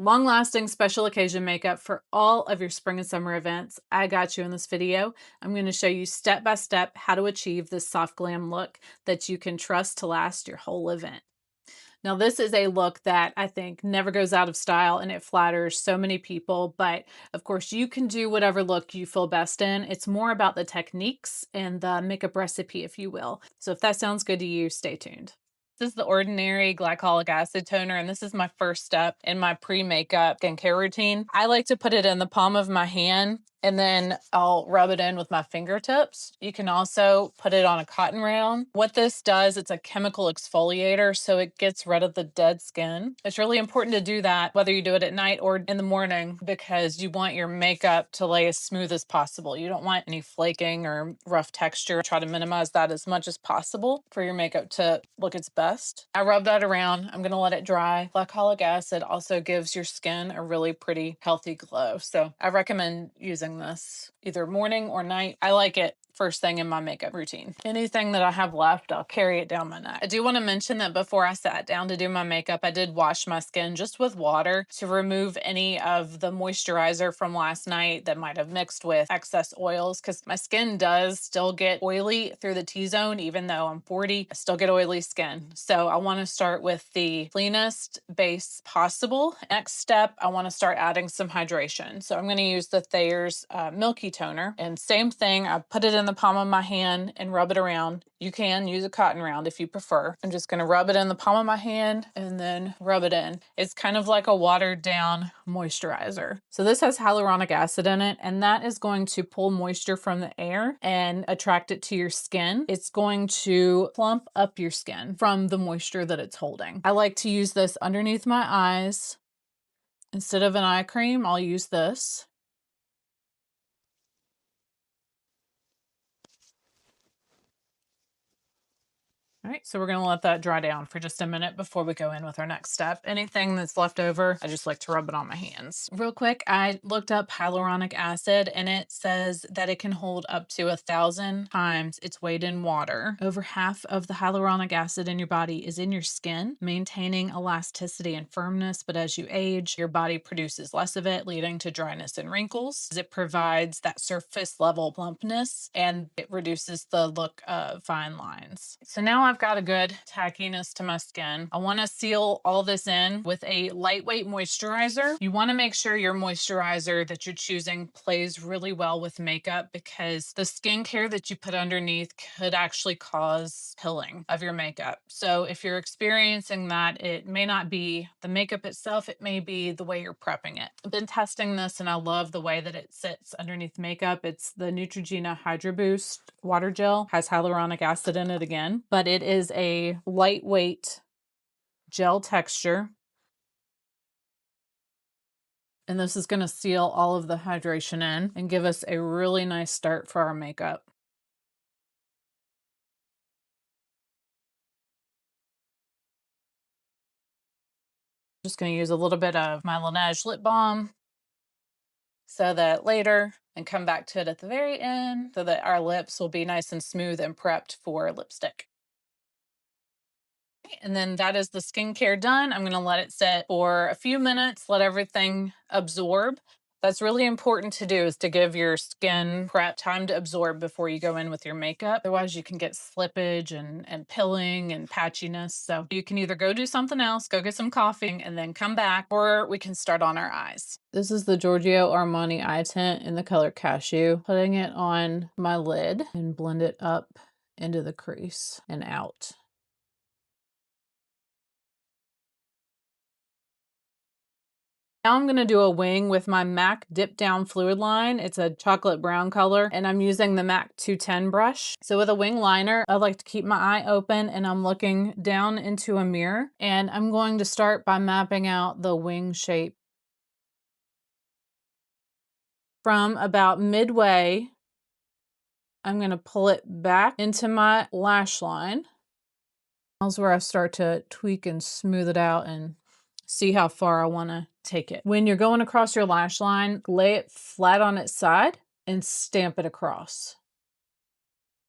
Long-lasting special occasion makeup for all of your spring and summer events. I got you in this video. I'm going to show you step by step how to achieve this soft glam look that you can trust to last your whole event. Now, this is a look that I think never goes out of style and it flatters so many people, but of course you can do whatever look you feel best in. It's more about the techniques and the makeup recipe, if you will. So if that sounds good to you, stay tuned. This is the Ordinary Glycolic Acid Toner, and this is my first step in my pre-makeup skincare routine. I like to put it in the palm of my hand, and then I'll rub it in with my fingertips. You can also put it on a cotton round. What this does, it's a chemical exfoliator, so it gets rid of the dead skin. It's really important to do that, whether you do it at night or in the morning, because you want your makeup to lay as smooth as possible. You don't want any flaking or rough texture. Try to minimize that as much as possible for your makeup to look its best. I rub that around. I'm gonna let it dry. Glycolic acid also gives your skin a really pretty, healthy glow. So I recommend using this either morning or night. I like it first thing in my makeup routine. Anything that I have left, I'll carry it down my neck. I do want to mention that before I sat down to do my makeup, I did wash my skin just with water to remove any of the moisturizer from last night that might have mixed with excess oils, because my skin does still get oily through the T-zone. Even though I'm 40, I still get oily skin. So I want to start with the cleanest base possible. Next step, I want to start adding some hydration. So I'm going to use the Thayers Milky toner, and same thing, I put it in the palm of my hand and rub it around. You can use a cotton round if you prefer. I'm just going to rub it in the palm of my hand and then rub it in. It's kind of like a watered down moisturizer. So this has hyaluronic acid in it, and that is going to pull moisture from the air and attract it to your skin. It's going to plump up your skin from the moisture that it's holding. I like to use this underneath my eyes. Instead of an eye cream, I'll use this. All right, so we're gonna let that dry down for just a minute before we go in with our next step. Anything that's left over, I just like to rub it on my hands. Real quick, I looked up hyaluronic acid, and it says that it can hold up to 1,000 times its weight in water. Over half of the hyaluronic acid in your body is in your skin, maintaining elasticity and firmness, but as you age, your body produces less of it, leading to dryness and wrinkles. It provides that surface level plumpness, and it reduces the look of fine lines. So now I've got a good tackiness to my skin. I want to seal all this in with a lightweight moisturizer. You want to make sure your moisturizer that you're choosing plays really well with makeup, because the skincare that you put underneath could actually cause pilling of your makeup. So if you're experiencing that, it may not be the makeup itself, it may be the way you're prepping it. I've been testing this and I love the way that it sits underneath makeup. It's the Neutrogena Hydro Boost water gel, has hyaluronic acid in it again, but it is a lightweight gel texture. And this is going to seal all of the hydration in and give us a really nice start for our makeup. Just going to use a little bit of my Laneige lip balm so that later, and come back to it at the very end so that our lips will be nice and smooth and prepped for lipstick. And then that is the skincare done. I'm going to let it sit for a few minutes, let everything absorb. That's really important to do, is to give your skin prep time to absorb before you go in with your makeup. Otherwise you can get slippage and pilling and patchiness. So you can either go do something else, go get some coffee and then come back, or we can start on our eyes. This is the Giorgio Armani eye tint in the color Cashew. Putting it on my lid and blend it up into the crease and out. Now I'm going to do a wing with my MAC Dipdown Fluidline. It's a chocolate brown color, and I'm using the MAC 210 brush. So with a wing liner, I like to keep my eye open and I'm looking down into a mirror, and I'm going to start by mapping out the wing shape. From about midway, I'm going to pull it back into my lash line. That's where I start to tweak and smooth it out and see how far I want to take it. When you're going across your lash line, lay it flat on its side and stamp it across.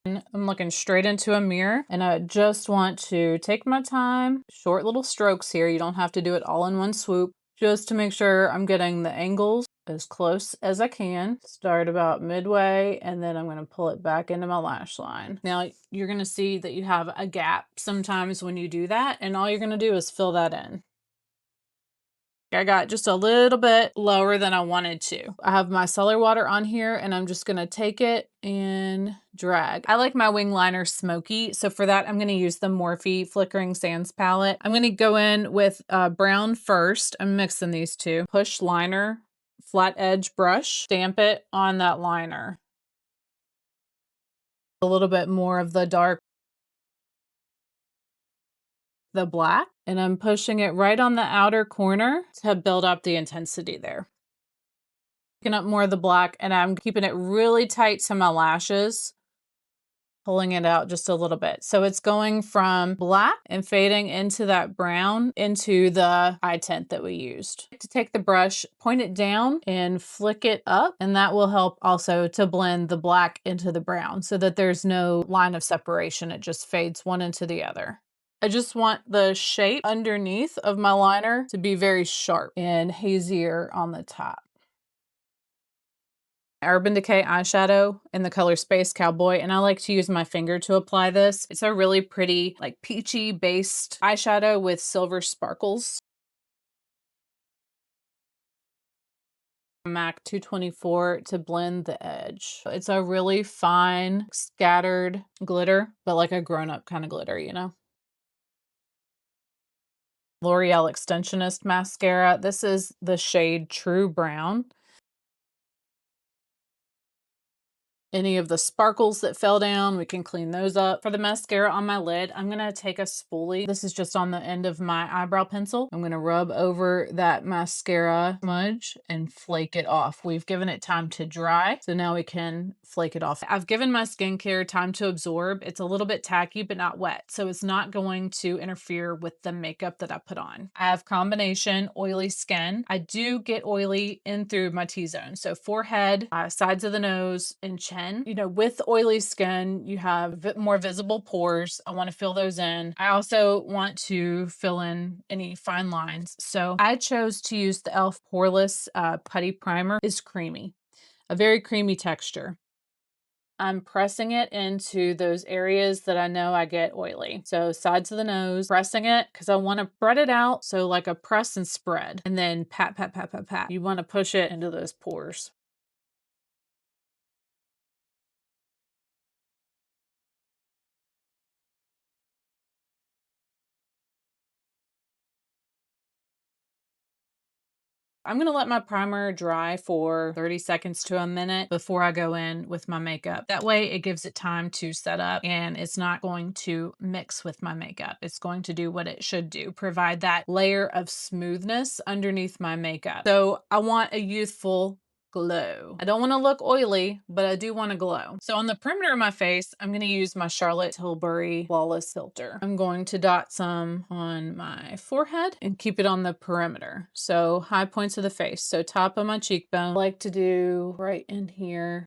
And I'm looking straight into a mirror, and I just want to take my time, short little strokes here. You don't have to do it all in one swoop. just to make sure I'm getting the angles as close as I can. Start about midway, and then I'm going to pull it back into my lash line. Now you're going to see that you have a gap sometimes when you do that, and all you're going to do is fill that in. I got just a little bit lower than I wanted to. I have my cellar water on here, and I'm just gonna take it and drag. I like my wing liner smoky, so for that I'm gonna use the Morphe Flickering Sands palette. I'm gonna go in with brown first. I'm mixing these two. Push liner, flat edge brush, stamp it on that liner. A little bit more of the dark, the black, and I'm pushing it right on the outer corner to build up the intensity there. Picking up more of the black, and I'm keeping it really tight to my lashes, pulling it out just a little bit. So it's going from black and fading into that brown into the eye tint that we used. To take the brush, point it down and flick it up, and that will help also to blend the black into the brown so that there's no line of separation. It just fades one into the other. I just want the shape underneath of my liner to be very sharp and hazier on the top. Urban Decay eyeshadow in the color Space Cowboy, and I like to use my finger to apply this. It's a really pretty, like peachy based eyeshadow with silver sparkles. MAC 224 to blend the edge. It's a really fine, scattered glitter, but like a grown-up kind of glitter, you know? L'Oreal Extensionist mascara. This is the shade True Brown. Any of the sparkles that fell down, we can clean those up. For the mascara on my lid, I'm gonna take a spoolie. This is just on the end of my eyebrow pencil. I'm gonna rub over that mascara smudge and flake it off. We've given it time to dry, so now we can flake it off. I've given my skincare time to absorb. It's a little bit tacky, but not wet, so it's not going to interfere with the makeup that I put on. I have combination oily skin. I do get oily in through my T-zone, so forehead, sides of the nose, and chin. You know, with oily skin, you have more visible pores. I want to fill those in. I also want to fill in any fine lines. So I chose to use the e.l.f. Poreless Putty Primer. It's creamy, a very creamy texture. I'm pressing it into those areas that I know I get oily. So sides of the nose, pressing it because I want to spread it out. So like a press and spread, and then pat, pat, pat, pat, pat. You want to push it into those pores. I'm gonna let my primer dry for 30 seconds to a minute before I go in with my makeup. That way it gives it time to set up and it's not going to mix with my makeup. It's going to do what it should do, provide that layer of smoothness underneath my makeup. So I want a youthful glow. I don't want to look oily, but I do want to glow. So on the perimeter of my face, I'm going to use my Charlotte Tilbury Flawless Filter. I'm going to dot some on my forehead and keep it on the perimeter. So high points of the face. So top of my cheekbone, I like to do right in here.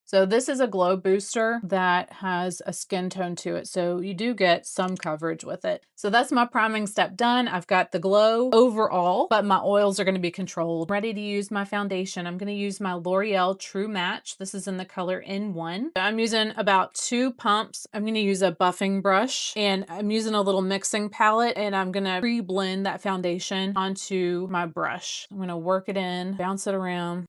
So this is a glow booster that has a skin tone to it. So you do get some coverage with it. So that's my priming step done. I've got the glow overall, but my oils are going to be controlled. Ready to use my foundation. I'm going to use my L'Oreal True Match. This is in the color N1. I'm using about 2 pumps. I'm going to use a buffing brush and I'm using a little mixing palette and I'm going to pre-blend that foundation onto my brush. I'm going to work it in, bounce it around,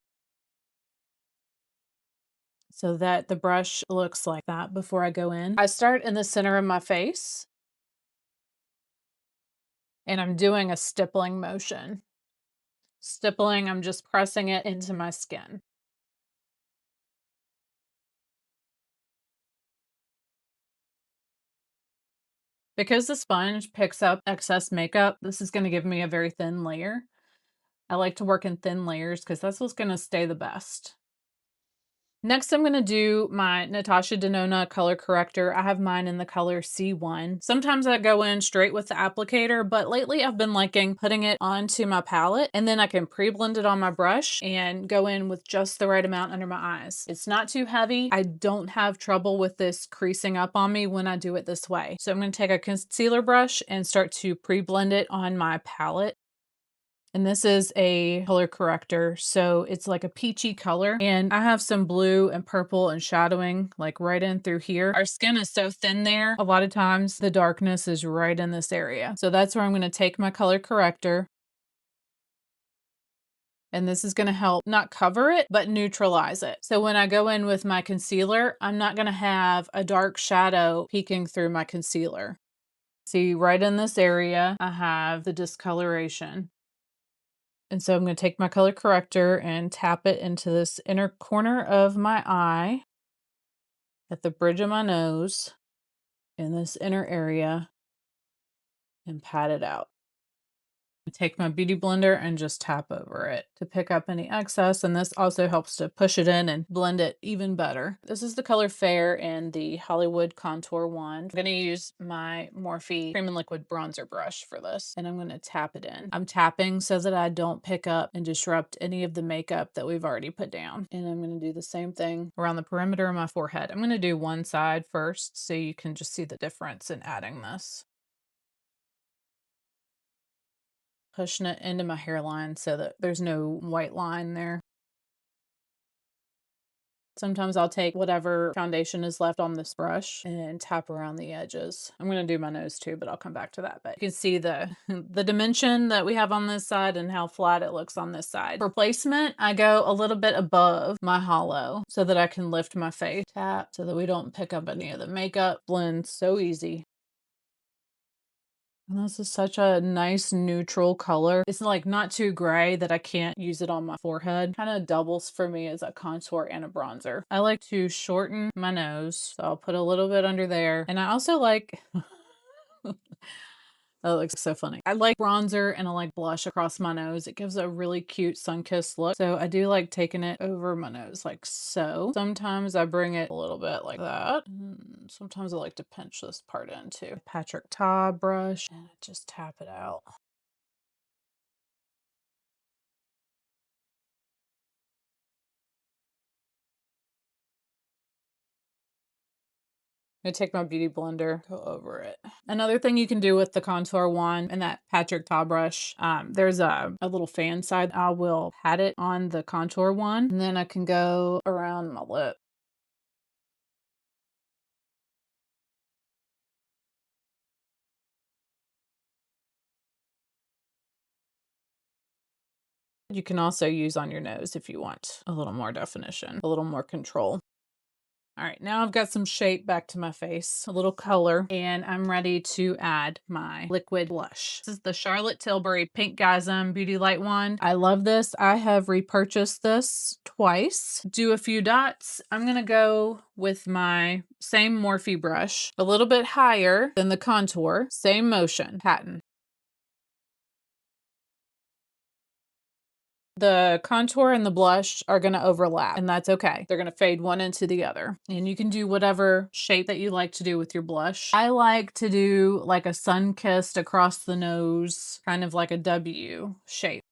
so that the brush looks like that before I go in. I start in the center of my face and I'm doing a stippling motion. Stippling, I'm just pressing it into my skin. Because the sponge picks up excess makeup, this is going to give me a very thin layer. I like to work in thin layers because that's what's going to stay the best. Next, I'm going to do my Natasha Denona color corrector. I have mine in the color C1. Sometimes I go in straight with the applicator, but lately I've been liking putting it onto my palette and then I can pre-blend it on my brush and go in with just the right amount under my eyes. It's not too heavy. I don't have trouble with this creasing up on me when I do it this way. So I'm going to take a concealer brush and start to pre-blend it on my palette. And this is a color corrector, so it's like a peachy color. And I have some blue and purple and shadowing like right in through here. Our skin is so thin there. A lot of times the darkness is right in this area. So that's where I'm going to take my color corrector. And this is going to help not cover it, but neutralize it. So when I go in with my concealer, I'm not going to have a dark shadow peeking through my concealer. See, right in this area, I have the discoloration. And so I'm going to take my color corrector and tap it into this inner corner of my eye, at the bridge of my nose, in this inner area, and pat it out. Take my beauty blender and just tap over it to pick up any excess, and this also helps to push it in and blend it even better. This is the color Fair in the Hollywood Contour Wand. I'm going to use my Morphe Cream and Liquid Bronzer brush for this, and I'm going to tap it in. I'm tapping so that I don't pick up and disrupt any of the makeup that we've already put down. And I'm going to do the same thing around the perimeter of my forehead. I'm going to do one side first so you can just see the difference in adding this. Pushing it into my hairline so that there's no white line there. Sometimes I'll take whatever foundation is left on this brush and tap around the edges. I'm going to do my nose too, but I'll come back to that. But you can see the dimension that we have on this side and how flat it looks on this side. For placement, I go a little bit above my hollow so that I can lift my face. Tap so that we don't pick up any of the makeup. Blends so easy. And this is such a nice neutral color. It's like not too gray that I can't use it on my forehead. Kind of doubles for me as a contour and a bronzer. I like to shorten my nose, so I'll put a little bit under there. And I also like that looks so funny. I like bronzer and I like blush across my nose. It gives a really cute sun-kissed look. So I do like taking it over my nose like so. Sometimes I bring it a little bit like that. And sometimes I like to pinch this part in too. Patrick Ta brush and just tap it out. I take my beauty blender, go over it. Another thing you can do with the contour wand and that Patrick Ta brush, there's a little fan side. I will pat it on the contour wand and then I can go around my lip. You can also use on your nose if you want a little more definition, a little more control. All right, now I've got some shape back to my face, a little color, and I'm ready to add my liquid blush. This is the Charlotte Tilbury Pinkgasm Beauty Light Wand. I love this. I have repurchased this twice. Do a few dots. I'm gonna go with my same Morphe brush, a little bit higher than the contour, same motion, pattern. The contour and the blush are going to overlap, and that's okay. They're going to fade one into the other. And you can do whatever shape that you like to do with your blush. I like to do like a sun-kissed across the nose, kind of like a W shape.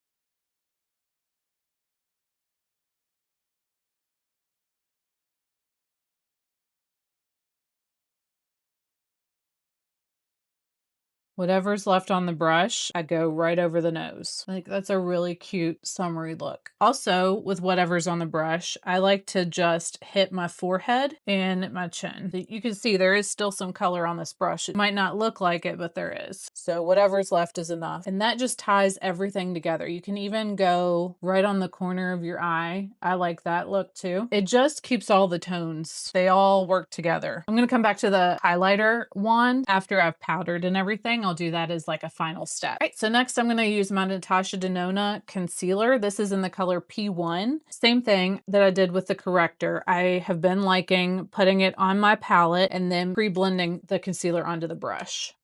Whatever's left on the brush, I go right over the nose. Like that's a really cute summery look. Also, with whatever's on the brush, I like to just hit my forehead and my chin. You can see there is still some color on this brush. It might not look like it, but there is. So whatever's left is enough. And that just ties everything together. You can even go right on the corner of your eye. I like that look too. It just keeps all the tones. They all work together. I'm gonna come back to the highlighter wand after I've powdered and everything. I'll do that as like a final step. All right, so next I'm going to use my Natasha Denona concealer. This is in the color P1. Same thing that I did with the corrector. I have been liking putting it on my palette and then pre-blending the concealer onto the brush.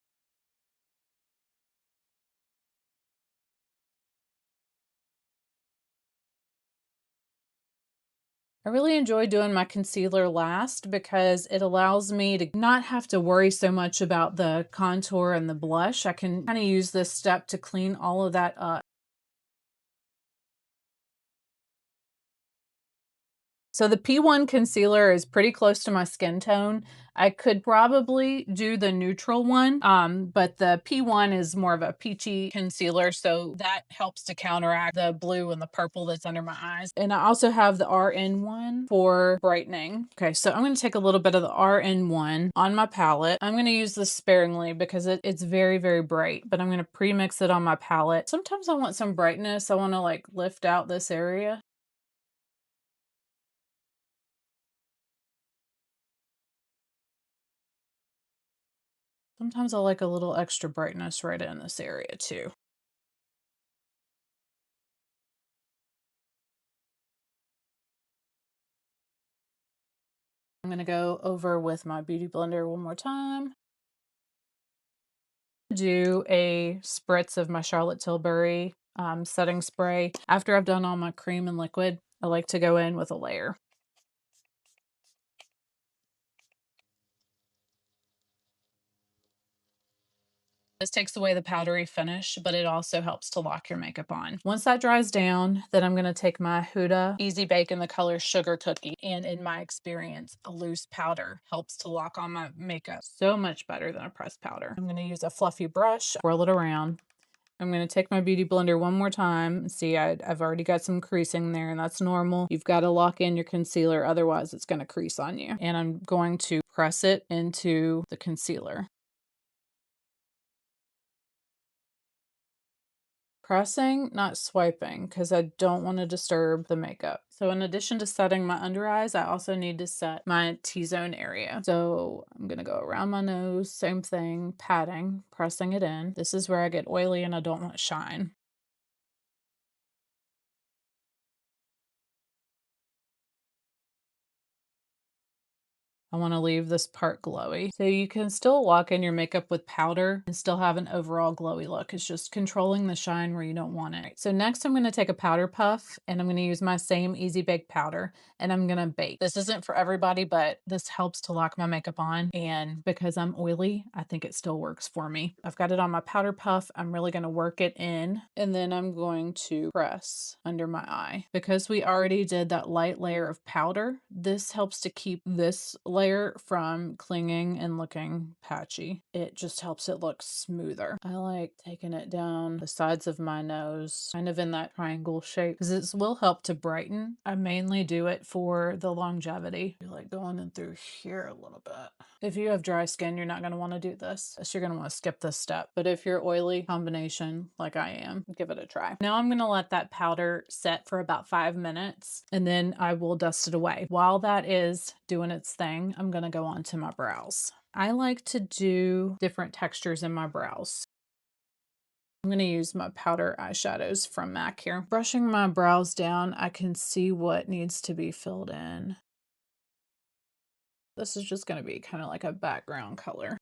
I really enjoy doing my concealer last because it allows me to not have to worry so much about the contour and the blush. I can kind of use this step to clean all of that up. So the P1 concealer is pretty close to my skin tone. I could probably do the neutral one, but the P1 is more of a peachy concealer, so that helps to counteract the blue and the purple that's under my eyes. And I also have the RN1 for brightening. Okay, so I'm going to take a little bit of the RN1 on my palette. I'm going to use this sparingly because it's very, very bright, but I'm going to pre-mix it on my palette. Sometimes I want some brightness. I want to like lift out this area. Sometimes I like a little extra brightness right in this area too. I'm gonna go over with my beauty blender one more time. Do a spritz of my Charlotte Tilbury setting spray. After I've done all my cream and liquid, I like to go in with a layer. This takes away the powdery finish, but it also helps to lock your makeup on. Once that dries down, then I'm gonna take my Huda Easy Bake in the color Sugar Cookie. And in my experience, a loose powder helps to lock on my makeup so much better than a pressed powder. I'm gonna use a fluffy brush, swirl it around. I'm going to take my beauty blender one more time. See, I've already got some creasing there, and that's normal. You've got to lock in your concealer, otherwise it's going to crease on you. And I'm going to press it into the concealer. Pressing, not swiping, because I don't want to disturb the makeup. So in addition to setting my under eyes, I also need to set my T-zone area. So I'm going to go around my nose, same thing, patting, pressing it in. This is where I get oily and I don't want shine. I want to leave this part glowy. So you can still lock in your makeup with powder and still have an overall glowy look. It's just controlling the shine where you don't want it. So next I'm going to take a powder puff and I'm going to use my same Easy Bake powder and I'm going to bake. This isn't for everybody, but this helps to lock my makeup on. And because I'm oily, I think it still works for me. I've got it on my powder puff. I'm really going to work it in and then I'm going to press under my eye. Because we already did that light layer of powder, this helps to keep this layer from clinging and looking patchy. It just helps it look smoother. I like taking it down the sides of my nose, kind of in that triangle shape, because it will help to brighten. I mainly do it for the longevity. I like going in through here a little bit. If you have dry skin, you're not going to want to do this. So you're going to want to skip this step. But if you're oily combination like I am, give it a try. Now I'm going to let that powder set for about 5 minutes and then I will dust it away. While that is doing its thing, I'm going to go on to my brows. I like to do different textures in my brows. I'm going to use my powder eyeshadows from MAC here. Brushing my brows down, I can see what needs to be filled in. This is just going to be kind of like a background color.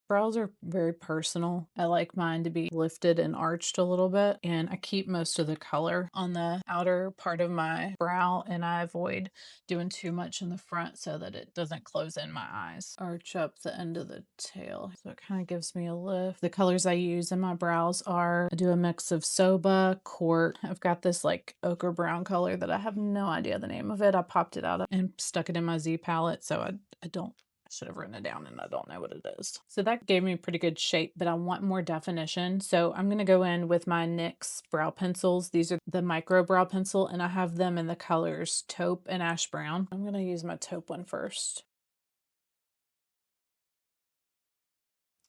Brows are very personal. I like mine to be lifted and arched a little bit, and I keep most of the color on the outer part of my brow, and I avoid doing too much in the front so that it doesn't close in my eyes. Arch up the end of the tail, so it kind of gives me a lift. The colors I use in my brows are, I do a mix of Soba, Court. I've got this like ochre brown color that I have no idea the name of it. I popped it out and stuck it in my Z palette, so I don't should have written it down and I don't know what it is. So that gave me a pretty good shape, but I want more definition. So I'm going to go in with my NYX brow pencils. These are the micro brow pencil and I have them in the colors taupe and ash brown. I'm going to use my taupe one first.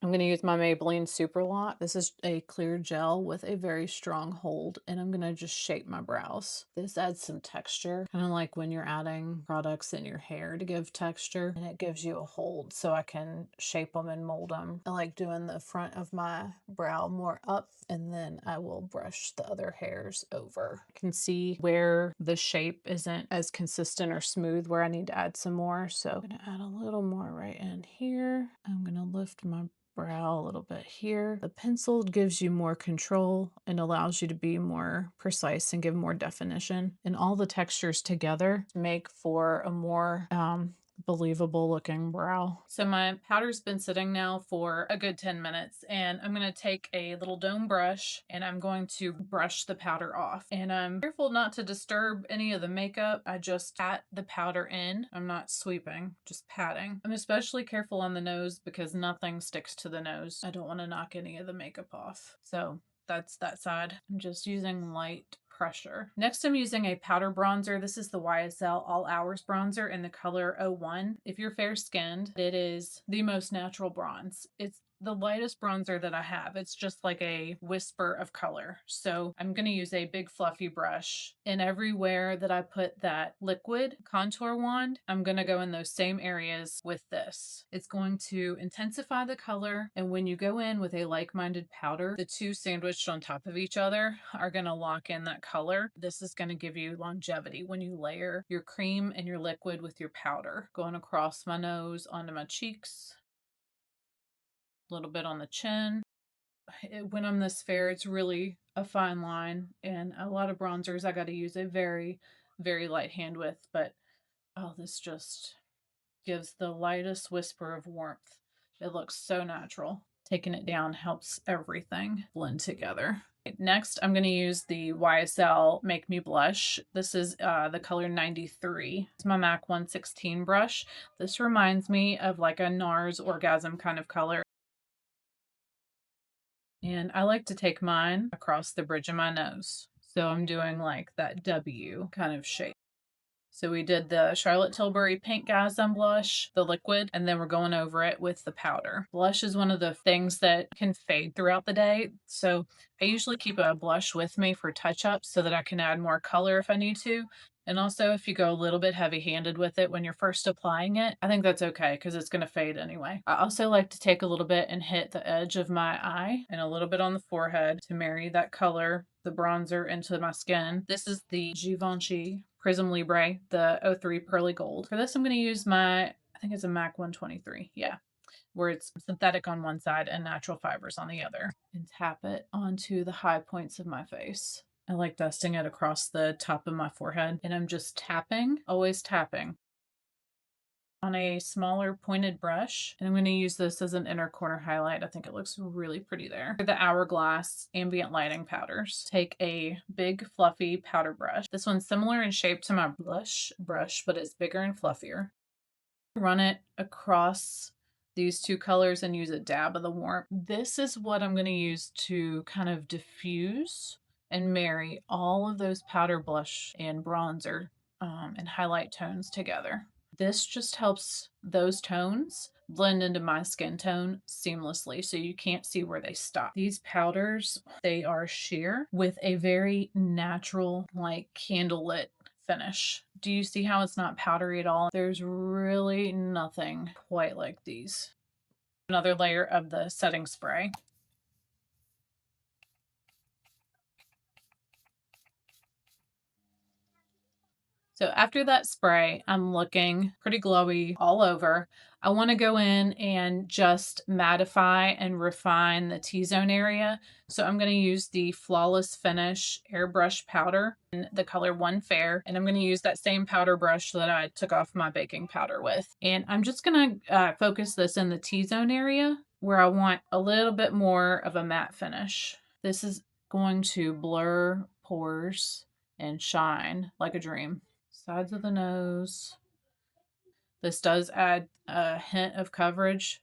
I'm going to use my Maybelline Super Lock. This is a clear gel with a very strong hold, and I'm going to just shape my brows. This adds some texture, kind of like when you're adding products in your hair to give texture, and it gives you a hold so I can shape them and mold them. I like doing the front of my brow more up, and then I will brush the other hairs over. I can see where the shape isn't as consistent or smooth where I need to add some more, so I'm going to add a little more right in here. I'm going to lift my brow a little bit here. The pencil gives you more control and allows you to be more precise and give more definition. And all the textures together make for a more believable looking brow. So my powder's been sitting now for a good 10 minutes, and I'm going to take a little dome brush and I'm going to brush the powder off. And I'm careful not to disturb any of the makeup. I just pat the powder in. I'm not sweeping, just patting. I'm especially careful on the nose because nothing sticks to the nose. I don't want to knock any of the makeup off. So that's that side. I'm just using light pressure. Next, I'm using a powder bronzer. This is the YSL All Hours bronzer in the color 01. If you're fair skinned, it is the most natural bronze. It's the lightest bronzer that I have. It's just like a whisper of color. So I'm going to use a big fluffy brush, and everywhere that I put that liquid contour wand, I'm going to go in those same areas with this. It's going to intensify the color, and when you go in with a like-minded powder, the two sandwiched on top of each other are going to lock in that color. This is going to give you longevity when you layer your cream and your liquid with your powder. Going across my nose onto my cheeks, a little bit on the chin. When I'm this fair, it's really a fine line, and a lot of bronzers I got to use a very, very light hand with, but oh, this just gives the lightest whisper of warmth. It looks so natural. Taking it down helps everything blend together. Next, I'm going to use the YSL Make Me Blush. This is the color 93. It's my MAC 116 brush. This reminds me of like a NARS Orgasm kind of color. And I like to take mine across the bridge of my nose. So I'm doing like that W kind of shape. So we did the Charlotte Tilbury Pinkgasm blush, the liquid, and then we're going over it with the powder. Blush is one of the things that can fade throughout the day. So I usually keep a blush with me for touch-ups so that I can add more color if I need to. And also if you go a little bit heavy-handed with it when you're first applying it, I think that's okay because it's going to fade anyway. I also like to take a little bit and hit the edge of my eye and a little bit on the forehead to marry that color, the bronzer, into my skin. This is the Givenchy Prism Libre, the 03 Pearly Gold. For this, I'm going to use my, I think it's a MAC 123. Yeah, where it's synthetic on one side and natural fibers on the other. And tap it onto the high points of my face. I like dusting it across the top of my forehead. And I'm just tapping, always tapping, on a smaller pointed brush. And I'm going to use this as an inner corner highlight. I think it looks really pretty there. For the Hourglass Ambient Lighting Powders, take a big fluffy powder brush. This one's similar in shape to my blush brush, but it's bigger and fluffier. Run it across these two colors and use a dab of the warmth. This is what I'm going to use to kind of diffuse and marry all of those powder blush and bronzer and highlight tones together. This just helps those tones blend into my skin tone seamlessly, so you can't see where they stop. These powders, they are sheer with a very natural, like candlelit finish. Do you see how it's not powdery at all? There's really nothing quite like these. Another layer of the setting spray. So after that spray, I'm looking pretty glowy all over. I want to go in and just mattify and refine the T-zone area. So I'm going to use the Flawless Finish Airbrush powder in the color One Fair. And I'm going to use that same powder brush that I took off my baking powder with. And I'm just going to focus this in the T-zone area where I want a little bit more of a matte finish. This is going to blur pores and shine like a dream. Sides of the nose. This does add a hint of coverage.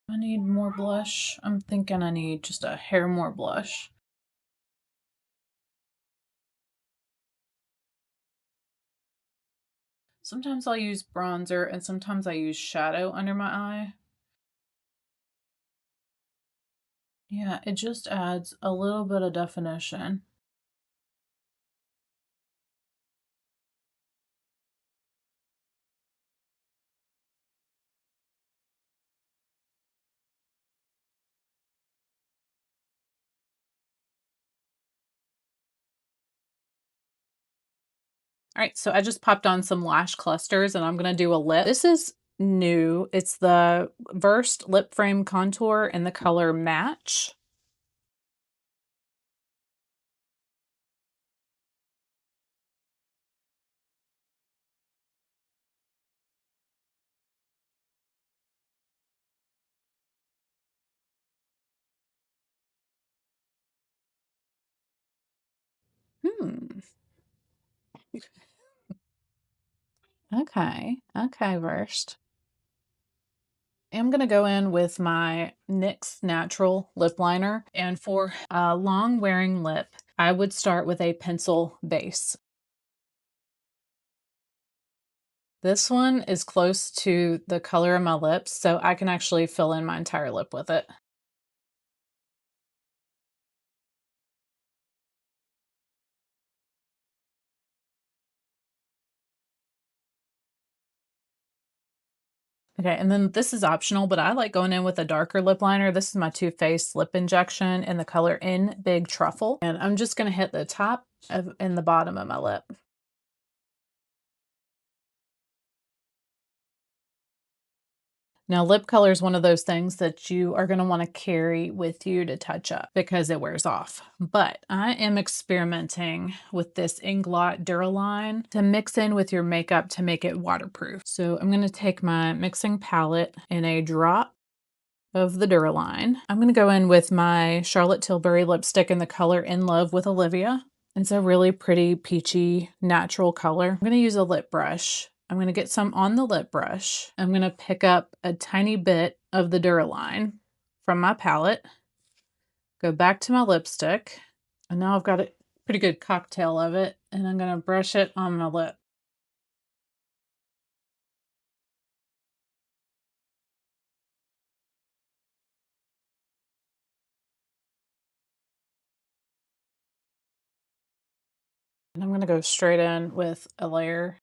I need more blush. I'm thinking I need just a hair more blush. Sometimes I'll use bronzer and sometimes I use shadow under my eye. Yeah, it just adds a little bit of definition. All right, so I just popped on some lash clusters and I'm gonna do a lip. This is new. It's the Versed Lip Frame Contour in the color Match. Hmm. Okay, Versed. I'm gonna go in with my NYX Natural Lip Liner, and for a long wearing lip, I would start with a pencil base. This one is close to the color of my lips, so I can actually fill in my entire lip with it. Okay, and then this is optional, but I like going in with a darker lip liner. This is my Too Faced Lip Injection in the color In Big Truffle. And I'm just gonna hit the top and the bottom of my lip. Now, lip color is one of those things that you are going to want to carry with you to touch up because it wears off. But I am experimenting with this Inglot Duraline to mix in with your makeup to make it waterproof. So I'm going to take my mixing palette and a drop of the Duraline. I'm going to go in with my Charlotte Tilbury lipstick in the color In Love with Olivia. It's a really pretty peachy natural color. I'm going to use a lip brush. I'm going to get some on the lip brush. I'm going to pick up a tiny bit of the Duraline from my palette, go back to my lipstick, and now I've got a pretty good cocktail of it, and I'm going to brush it on my lip. And I'm going to go straight in with a layer.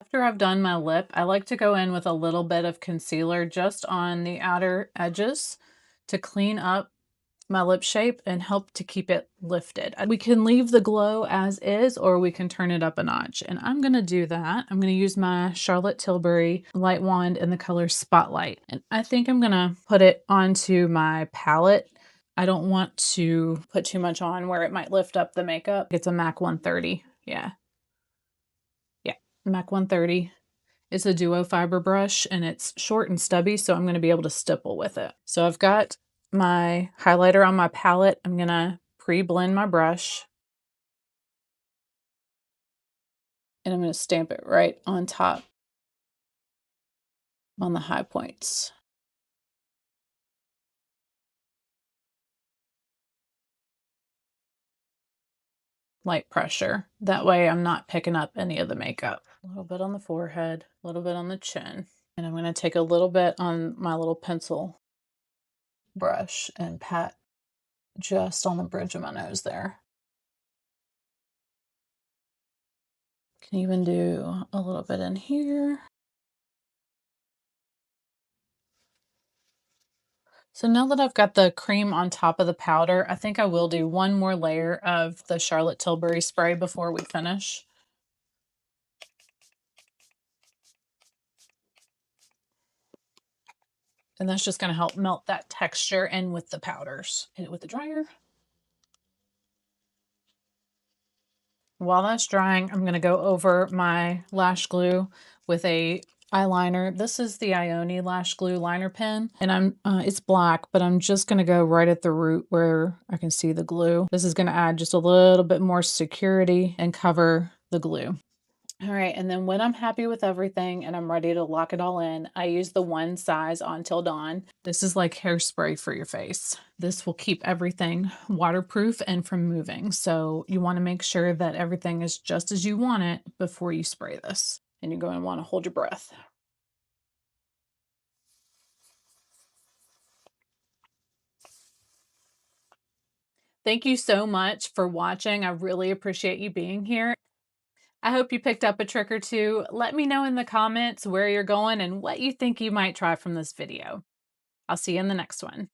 After I've done my lip, I like to go in with a little bit of concealer just on the outer edges to clean up my lip shape and help to keep it lifted. We can leave the glow as is, or we can turn it up a notch. And I'm gonna do that. I'm gonna use my Charlotte Tilbury light wand in the color Spotlight. And I think I'm gonna put it onto my palette. I don't want to put too much on where it might lift up the makeup. It's a MAC 130, yeah. Yeah, MAC 130. It's a duo fiber brush and it's short and stubby, so I'm going to be able to stipple with it. So I've got my highlighter on my palette. I'm going to pre-blend my brush and I'm going to stamp it right on top on the high points. Light pressure. That way I'm not picking up any of the makeup. A little bit on the forehead, a little bit on the chin. And I'm going to take a little bit on my little pencil brush and pat just on the bridge of my nose there. Can even do a little bit in here. So now that I've got the cream on top of the powder, I think I will do one more layer of the Charlotte Tilbury spray before we finish. And that's just going to help melt that texture in with the powders. Hit it with the dryer. While that's drying, I'm going to go over my lash glue with a eyeliner. This is the Ioni Lash Glue Liner Pen, and it's black, but I'm just going to go right at the root where I can see the glue. This is going to add just a little bit more security and cover the glue. All right, and then when I'm happy with everything and I'm ready to lock it all in, I use the One Size On Till Dawn. This is like hairspray for your face. This will keep everything waterproof and from moving. So you want to make sure that everything is just as you want it before you spray this. And you're going to want to hold your breath. Thank you so much for watching. I really appreciate you being here. I hope you picked up a trick or two. Let me know in the comments where you're going and what you think you might try from this video. I'll see you in the next one.